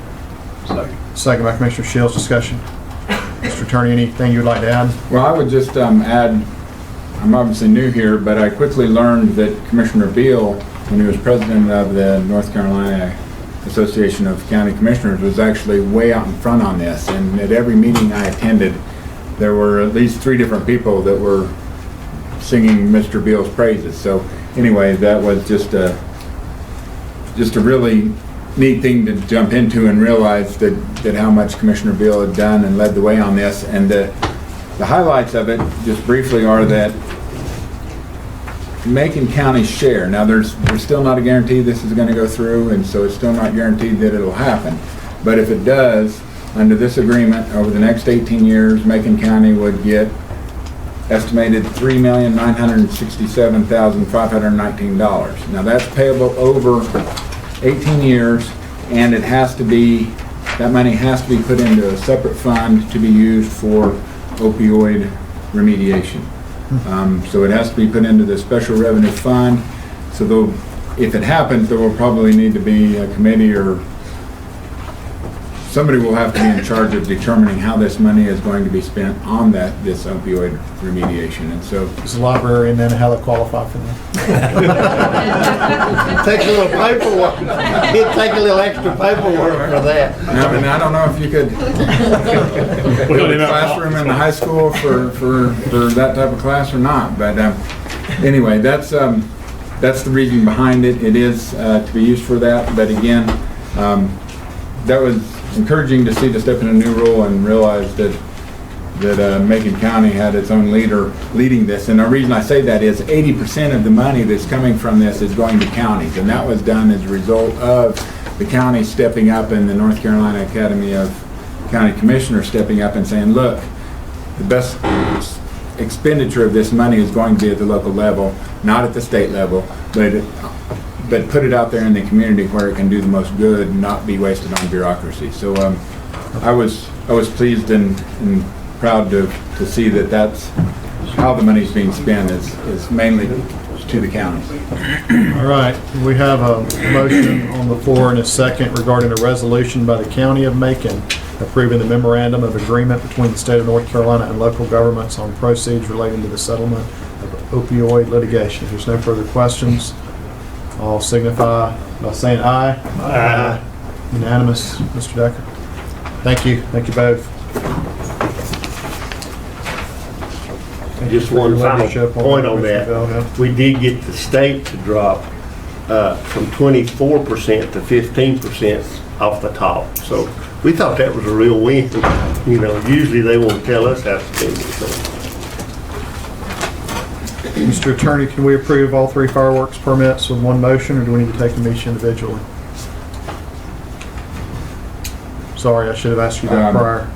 Second by Commissioner Shields. Discussion. Mr. Attorney, anything you'd like to add? Well, I would just add, I'm obviously new here, but I quickly learned that Commissioner Beal, when he was president of the North Carolina Association of County Commissioners, was actually way out in front on this. And at every meeting I attended, there were at least 3 different people that were singing Mr. Beal's praises. So anyway, that was just a really neat thing to jump into and realize that how much Commissioner Beal had done and led the way on this. And the highlights of it, just briefly, are that Macon County's share. Now, there's still not a guarantee this is going to go through, and so it's still not guaranteed that it'll happen. But if it does, under this agreement, over the next 18 years, Macon County would get estimated $3,967,519. Now, that's payable over 18 years, and that money has to be put into a separate fund to be used for opioid remediation. So it has to be put into the special revenue fund. So if it happens, there will probably need to be a committee, or somebody will have to be in charge of determining how this money is going to be spent on this opioid remediation. And so Is the library and then how they qualify for that? It takes a little paperwork. It'd take a little extra paperwork for that. I mean, I don't know if you could build a classroom in the high school for that type of class or not, but anyway, that's the reason behind it. It is to be used for that, but again, That was encouraging to see to step in a new role and realize that Macon County had its own leader leading this. And the reason I say that is 80% of the money that's coming from this is going to counties. And that was done as a result of the county stepping up and the North Carolina Academy of County Commissioners stepping up and saying, look, the best expenditure of this money is going to be at the local level, not at the state level, but put it out there in the community where it can do the most good and not be wasted on bureaucracy. So I was pleased and proud to see that that's how the money's being spent is mainly to the counties. All right, we have a motion on the floor and a second regarding a resolution by the County of Macon approving the memorandum of agreement between the state of North Carolina and local governments on proceeds relating to the settlement of opioid litigation. If there's no further questions, I'll signify by saying aye. Aye. Unanimous, Mr. Decker. Thank you. Thank you both. Just one final point on that. We did get the state to drop from 24% to 15% off the top. So we thought that was a real win. You know, usually they won't tell us how to spend it. So. Mr. Attorney, can we approve all 3 fireworks permits with one motion, or do we need to take them each individually? Sorry, I should have asked you that prior.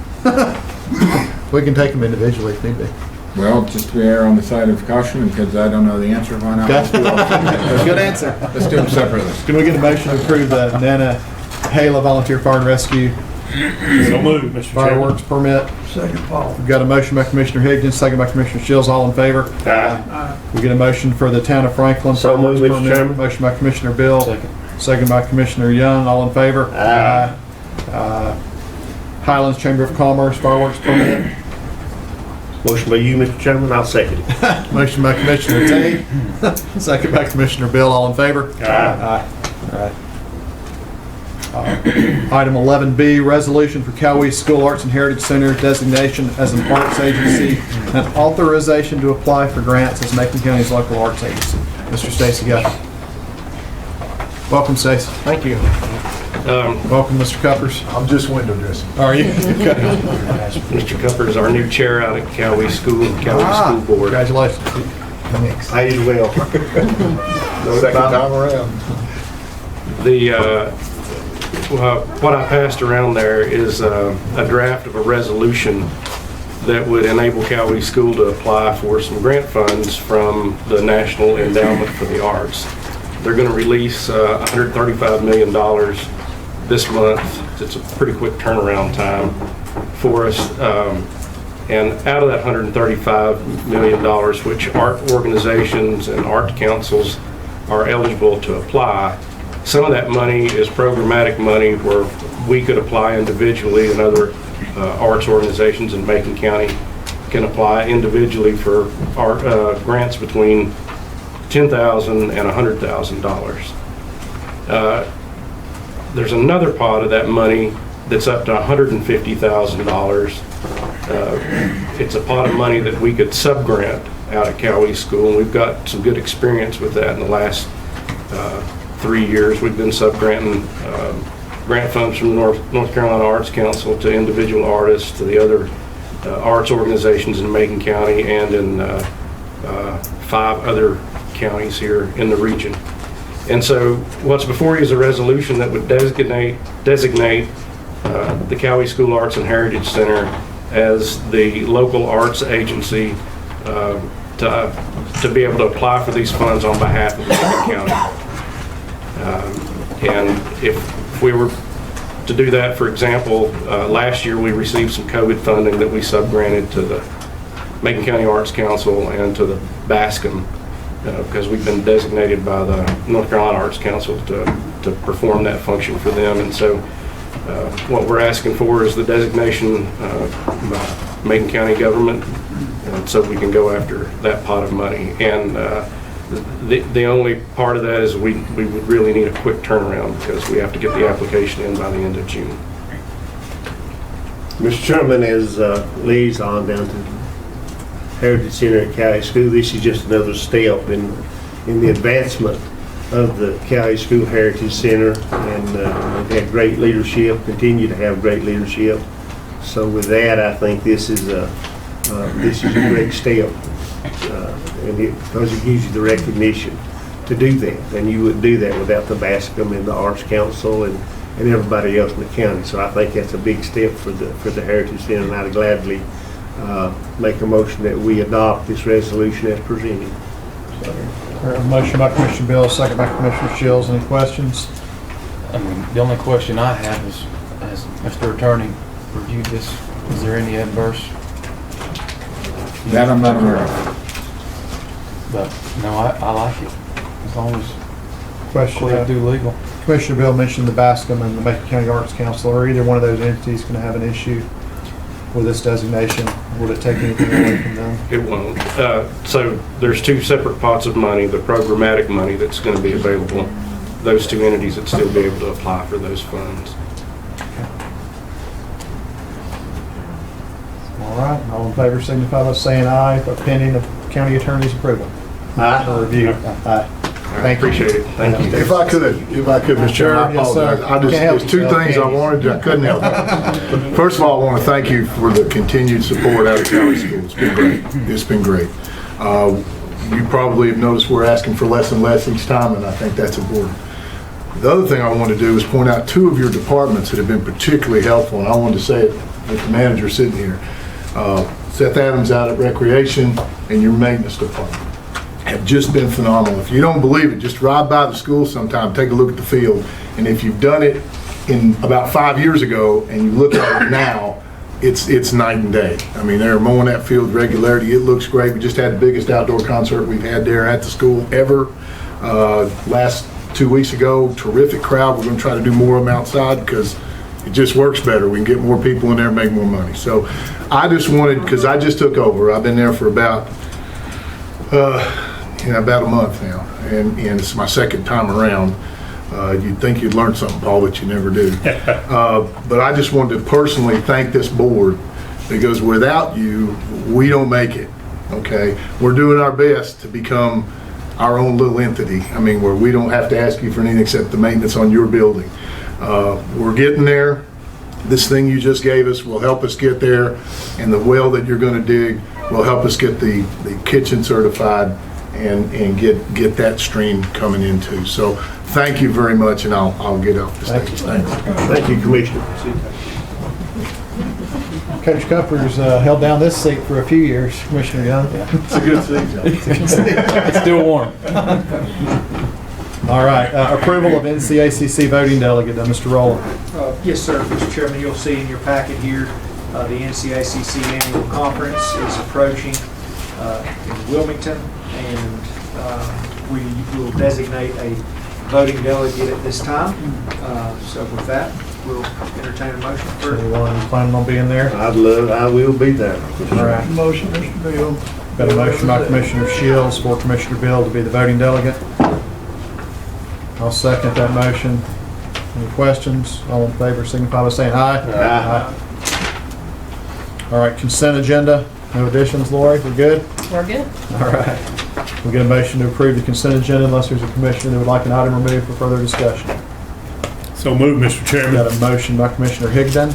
We can take them individually if need be. Well, just to err on the side of caution, because I don't know the answer, why not? Good answer. Let's do them separately. Can we get a motion to approve the Nana Hala Volunteer Fire and Rescue So moved, Mr. Chairman. fireworks permit? Second, Paul. We've got a motion by Commissioner Higgins, second by Commissioner Shields. All in favor? Aye. We get a motion for the Town of Franklin So fireworks moved, Mr. permit. Chairman. Motion by Commissioner Bill. Second by Commissioner Young. All in favor? Aye. Highlands Chamber of Commerce fireworks permit. Motion by you, Mr. Chairman, I'll second it. Motion by Commissioner Tate, second by Commissioner Bill. All in favor? Aye. All right. Item 11B, resolution for Cowee School Arts and Heritage Center designation as an arts agency and authorization to apply for grants as Macon County's local arts agency. Mr. Stacy Guthrie. Welcome, Stacy. Thank you. Welcome, Mr. Cuppers. I'm just window dressing. Are you? Mr. Cooper is our new chair out at Cowee School, Cowee School Board. Congratulations. I as well. Second time around. What I passed around there is a draft of a resolution that would enable Cowee School to apply for some grant funds from the National Endowment for the Arts. They're going to release $135 million this month. It's a pretty quick turnaround time for us. And out of that $135 million, which art organizations and art councils are eligible to apply, some of that money is programmatic money where we could apply individually, and other arts organizations in Macon County can apply individually for art grants between $10,000 and $100,000. There's another pot of that money that's up to $150,000. It's a pot of money that we could subgrant out at Cowee School, and we've got some good experience with that in the last 3 years. We've been subgranting grant funds from the North Carolina Arts Council to individual artists, to the other arts organizations in Macon County and in 5 other counties here in the region. And so what's before you is a resolution that would designate the Cowee School Arts and Heritage Center as the local arts agency to be able to apply for these funds on behalf of Macon County. And if we were to do that, for example, last year we received some COVID funding that we subgranted to the Macon County Arts Council and to the Bascom, because we've been designated by the North Carolina Arts Council to perform that function for them. And so what we're asking for is the designation by Macon County government, so we can go after that pot of money. And the only part of that is we would really need a quick turnaround, because we have to get the application in by the end of June. Mr. Chairman, as liaison down to Heritage Center at Cowee School, this is just another step in the advancement of the Cali School Heritage Center, and they've had great leadership, continue to have great leadership. So with that, I think this is a great step, because it gives you the recognition to do that, and you wouldn't do that without the Bascom and the Arts Council and everybody else in the county. So I think that's a big step for the Heritage Center, and I'd gladly make a motion that we adopt this resolution as presented. Motion by Commissioner Bill, second by Commissioner Shields. Any questions? I mean, the only question I have is, has Mr. Attorney reviewed this? Is there any adverse? That I'm not aware of. But, no, I like it, as long as Question. we do legal. Commissioner Bill mentioned the Bascom and the Macon County Arts Council. Are either one of those entities going to have an issue with this designation? Would it take anything away from them? It won't. So there's two separate pots of money, the programmatic money that's going to be available. Those two entities would still be able to apply for those funds. All right, all in favor signify by saying aye, pending the county attorney's approval. Aye. For review. Aye. Thank you. Appreciate it. Thank you. If I could, Mr. Chairman, I Yes, sir. apologize. There's two things I wanted, I couldn't help it. First of all, I want to thank you for the continued support out of Cali School. It's been great. It's been great. You probably have noticed we're asking for less and less each time, and I think that's important. The other thing I want to do is point out two of your departments that have been particularly helpful, and I wanted to say it with the manager sitting here. Seth Adams out at Recreation and your maintenance department have just been phenomenal. If you don't believe it, just ride by the school sometime, take a look at the field, and if you've done it in about 5 years ago and you look at it now, it's night and day. I mean, they're mowing that field regularity. It looks great. We just had the biggest outdoor concert we've had there at the school ever. Last 2 weeks ago, terrific crowd. We're going to try to do more of them outside because it just works better. We can get more people in there and make more money. So I just wanted, because I just took over. I've been there for about a month now, and it's my second time around. You'd think you'd learn something, Paul, but you never do. But I just wanted to personally thank this board, because without you, we don't make it, okay? We're doing our best to become our own little entity. I mean, where we don't have to ask you for anything except the maintenance on your building. We're getting there. This thing you just gave us will help us get there, and the well that you're going to dig will help us get the kitchen certified and get that stream coming in too. So thank you very much, and I'll get off the stage. Thanks. Thank you, Commissioner. Coach Cupper's held down this seat for a few years, Commissioner Young. It's a good season. It's still warm. All right, approval of NCACC voting delegate, Mr. Rowland. Yes, sir, Mr. Chairman, you'll see in your packet here, the NCACC annual conference is approaching in Wilmington, and we will designate a voting delegate at this time. So with that, we'll entertain a motion for Anyone planning on being there? I will be there. All right. Motion, Mr. Bill. Got a motion by Commissioner Shields for Commissioner Bill to be the voting delegate. I'll second that motion. Any questions? All in favor signify by saying aye. Aye. All right, consent agenda. No additions, Lori? We're good? We're good. All right. We get a motion to approve the consent agenda unless there's a commissioner that would like an item removed for further discussion. So move, Mr. Chairman. Got a motion by Commissioner Higdon.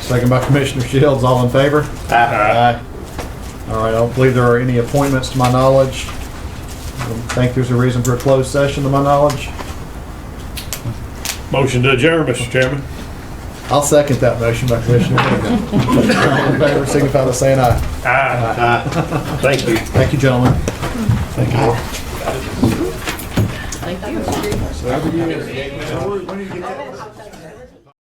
Second by Commissioner Shields. All in favor? Aye. All right, I don't believe there are any appointments to my knowledge. I don't think there's a reason for a closed session to my knowledge. Motion to adjourn, Mr. Chairman. I'll second that motion by Commissioner Higdon. All in favor signify by saying aye. Aye. Thank you. Thank you, gentlemen. Thank you. Thank you. So every year.